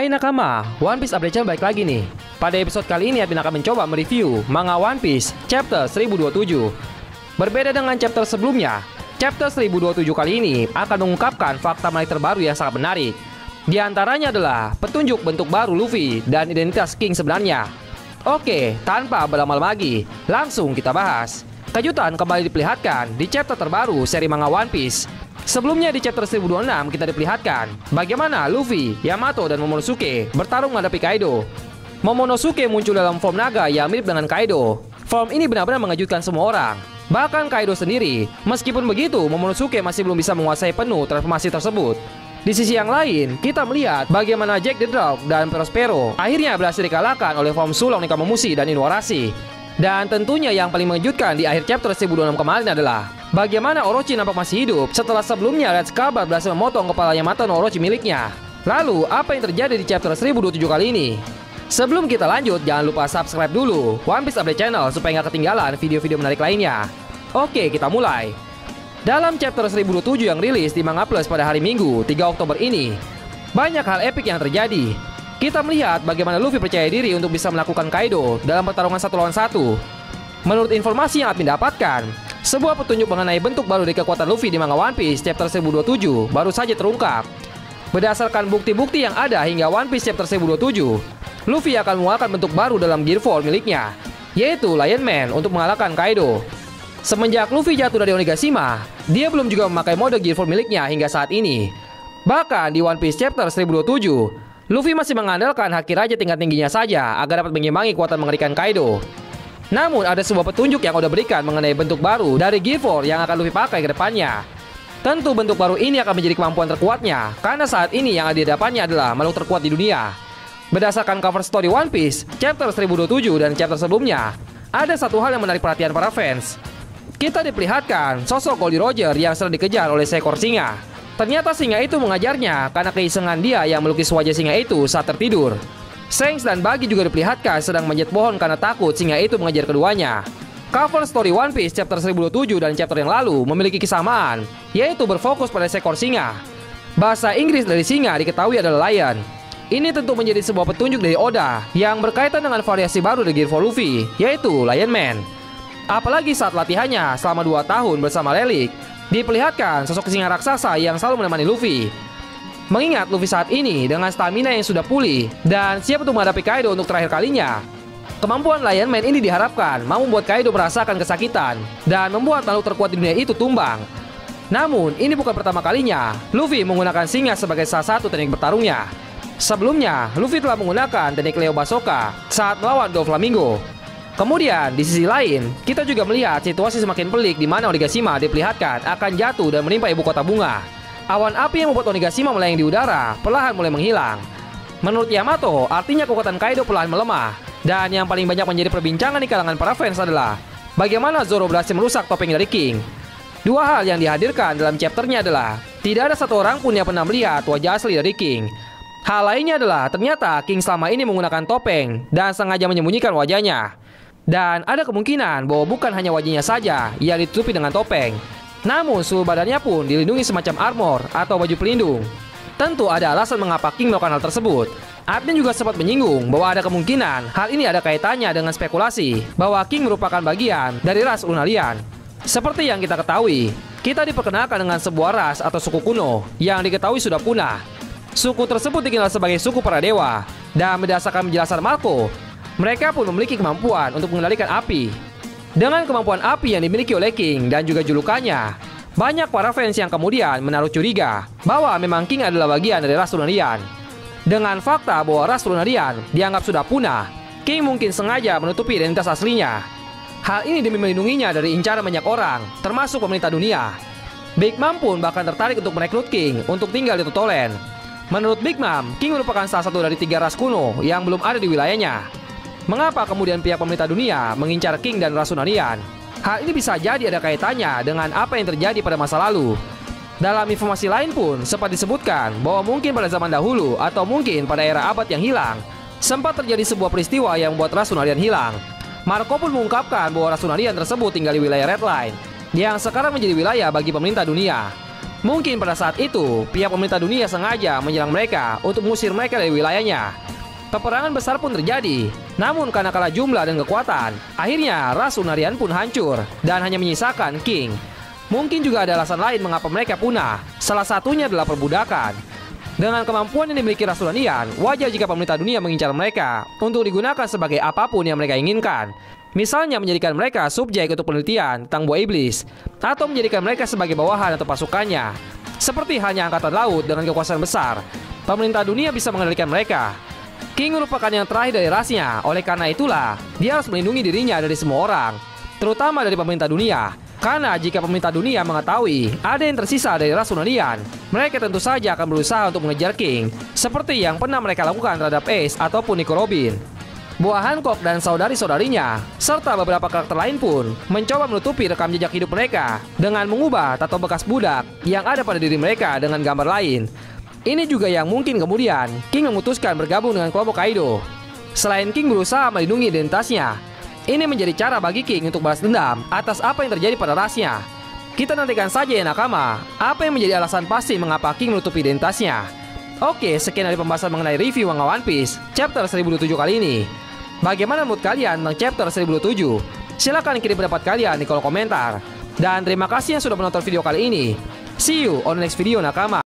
Hai nakama, One Piece Update Channel balik lagi nih. Pada episode kali ini admin akan mencoba mereview manga One Piece chapter 1027. Berbeda dengan chapter sebelumnya, chapter 1027 kali ini akan mengungkapkan fakta menarik terbaru yang sangat menarik. Di antaranya adalah petunjuk bentuk baru Luffy dan identitas King sebenarnya. Oke, tanpa berlama-lama lagi, langsung kita bahas. Kejutan kembali diperlihatkan di chapter terbaru seri manga One Piece. Sebelumnya di chapter 1026 kita diperlihatkan bagaimana Luffy, Yamato, dan Momonosuke bertarung menghadapi Kaido. Momonosuke muncul dalam form naga yang mirip dengan Kaido. Form ini benar-benar mengejutkan semua orang. Bahkan Kaido sendiri. Meskipun begitu, Momonosuke masih belum bisa menguasai penuh transformasi tersebut. Di sisi yang lain, kita melihat bagaimana Jack the Dog dan Prospero akhirnya berhasil dikalahkan oleh form Sulong Nikamomushi dan Inuarashi. Dan tentunya yang paling mengejutkan di akhir chapter 1026 kemarin adalah bagaimana Orochi nampak masih hidup setelah sebelumnya Red Scabbard berhasil memotong kepala Yamato no Orochi miliknya. Lalu, apa yang terjadi di chapter 1027 kali ini? Sebelum kita lanjut, jangan lupa subscribe dulu One Piece Update Channel supaya nggak ketinggalan video-video menarik lainnya. Oke, kita mulai. Dalam chapter 1027 yang rilis di Manga Plus pada hari Minggu, 3 Oktober ini, banyak hal epik yang terjadi. Kita melihat bagaimana Luffy percaya diri untuk bisa melakukan Kaido dalam pertarungan 1 lawan 1. Menurut informasi yang admin dapatkan, sebuah petunjuk mengenai bentuk baru dari kekuatan Luffy di manga One Piece chapter 1027 baru saja terungkap. Berdasarkan bukti-bukti yang ada hingga One Piece chapter 1027, Luffy akan mengeluarkan bentuk baru dalam Gear 4 miliknya, yaitu Lion Man untuk mengalahkan Kaido. Semenjak Luffy jatuh dari Onigashima, dia belum juga memakai mode Gear 4 miliknya hingga saat ini. Bahkan di One Piece chapter 1027, Luffy masih mengandalkan haki raja tingkat tingginya saja agar dapat mengimbangi kekuatan mengerikan Kaido. Namun ada sebuah petunjuk yang udah berikan mengenai bentuk baru dari Gear 4 yang akan Luffy pakai ke depannya. Tentu bentuk baru ini akan menjadi kemampuan terkuatnya, karena saat ini yang ada di hadapannya adalah makhluk terkuat di dunia. Berdasarkan cover story One Piece chapter 1027 dan chapter sebelumnya, ada satu hal yang menarik perhatian para fans. Kita diperlihatkan sosok Goldie Roger yang sedang dikejar oleh seekor singa. Ternyata singa itu mengajarnya karena keisengan dia yang melukis wajah singa itu saat tertidur. Shanks dan Buggy juga diperlihatkan sedang manjat pohon karena takut singa itu mengejar keduanya. Cover story One Piece chapter 1027 dan chapter yang lalu memiliki kesamaan, yaitu berfokus pada seekor singa. Bahasa Inggris dari singa diketahui adalah lion. Ini tentu menjadi sebuah petunjuk dari Oda yang berkaitan dengan variasi baru dari Gear 4 Luffy, yaitu Lion Man. Apalagi saat latihannya selama 2 tahun bersama Relic, diperlihatkan sosok singa raksasa yang selalu menemani Luffy. Mengingat Luffy saat ini dengan stamina yang sudah pulih dan siap untuk menghadapi Kaido untuk terakhir kalinya, kemampuan Lion Man ini diharapkan mampu membuat Kaido merasakan kesakitan dan membuat makhluk terkuat di dunia itu tumbang. Namun, ini bukan pertama kalinya Luffy menggunakan singa sebagai salah satu teknik bertarungnya. Sebelumnya, Luffy telah menggunakan teknik Leo Basoka saat melawan Doflamingo. Kemudian, di sisi lain, kita juga melihat situasi semakin pelik di mana Onigashima diperlihatkan akan jatuh dan menimpa ibu kota bunga. Awan api yang membuat Onigashima melayang di udara perlahan mulai menghilang. Menurut Yamato, artinya kekuatan Kaido perlahan melemah. Dan yang paling banyak menjadi perbincangan di kalangan para fans adalah bagaimana Zoro berhasil merusak topeng dari King. Dua hal yang dihadirkan dalam chapternya adalah tidak ada satu orang pun yang pernah melihat wajah asli dari King. Hal lainnya adalah ternyata King selama ini menggunakan topeng dan sengaja menyembunyikan wajahnya. Dan ada kemungkinan bahwa bukan hanya wajahnya saja yang ditutupi dengan topeng, namun seluruh badannya pun dilindungi semacam armor atau baju pelindung. Tentu ada alasan mengapa King melakukan hal tersebut. Admin juga sempat menyinggung bahwa ada kemungkinan hal ini ada kaitannya dengan spekulasi bahwa King merupakan bagian dari ras Lunarian. Seperti yang kita ketahui, kita diperkenalkan dengan sebuah ras atau suku kuno yang diketahui sudah punah. Suku tersebut dikenal sebagai suku para dewa, dan berdasarkan penjelasan Marco, mereka pun memiliki kemampuan untuk mengendalikan api. Dengan kemampuan api yang dimiliki oleh King dan juga julukannya, banyak para fans yang kemudian menaruh curiga bahwa memang King adalah bagian dari ras Lunarian. Dengan fakta bahwa ras Lunarian dianggap sudah punah, King mungkin sengaja menutupi identitas aslinya. Hal ini demi melindunginya dari incaran banyak orang, termasuk pemerintah dunia. Big Mom pun bahkan tertarik untuk merekrut King untuk tinggal di Totoland. Menurut Big Mom, King merupakan salah satu dari 3 ras kuno yang belum ada di wilayahnya. Mengapa kemudian pihak pemerintah dunia mengincar King dan ras Lunarian? Hal ini bisa jadi ada kaitannya dengan apa yang terjadi pada masa lalu. Dalam informasi lain pun sempat disebutkan bahwa mungkin pada zaman dahulu atau mungkin pada era abad yang hilang, sempat terjadi sebuah peristiwa yang membuat ras Lunarian hilang. Marco pun mengungkapkan bahwa ras Lunarian tersebut tinggal di wilayah Red Line, yang sekarang menjadi wilayah bagi pemerintah dunia. Mungkin pada saat itu, pihak pemerintah dunia sengaja menyerang mereka untuk mengusir mereka dari wilayahnya. Peperangan besar pun terjadi, namun karena kalah jumlah dan kekuatan, akhirnya ras Lunarian pun hancur dan hanya menyisakan King. Mungkin juga ada alasan lain mengapa mereka punah, salah satunya adalah perbudakan. Dengan kemampuan yang dimiliki ras Lunarian, wajar jika pemerintah dunia mengincar mereka untuk digunakan sebagai apapun yang mereka inginkan. Misalnya menjadikan mereka subjek untuk penelitian tentang buah iblis, atau menjadikan mereka sebagai bawahan atau pasukannya. Seperti halnya angkatan laut dengan kekuasaan besar, pemerintah dunia bisa mengendalikan mereka. King merupakan yang terakhir dari rasnya, oleh karena itulah dia harus melindungi dirinya dari semua orang, terutama dari pemerintah dunia. Karena jika pemerintah dunia mengetahui ada yang tersisa dari ras Lunarian, mereka tentu saja akan berusaha untuk mengejar King, seperti yang pernah mereka lakukan terhadap Ace ataupun Nico Robin. Buah Hancock dan saudari-saudarinya, serta beberapa karakter lain pun mencoba menutupi rekam jejak hidup mereka dengan mengubah tato bekas budak yang ada pada diri mereka dengan gambar lain. Ini juga yang mungkin kemudian King memutuskan bergabung dengan kelompok Kaido. Selain King berusaha melindungi identitasnya, ini menjadi cara bagi King untuk balas dendam atas apa yang terjadi pada rasnya. Kita nantikan saja ya nakama, apa yang menjadi alasan pasti mengapa King menutupi identitasnya. Oke, sekian dari pembahasan mengenai review manga One Piece chapter 1027 kali ini. Bagaimana menurut kalian tentang chapter 1027? Silahkan kirim pendapat kalian di kolom komentar. Dan terima kasih yang sudah menonton video kali ini. See you on the next video nakama.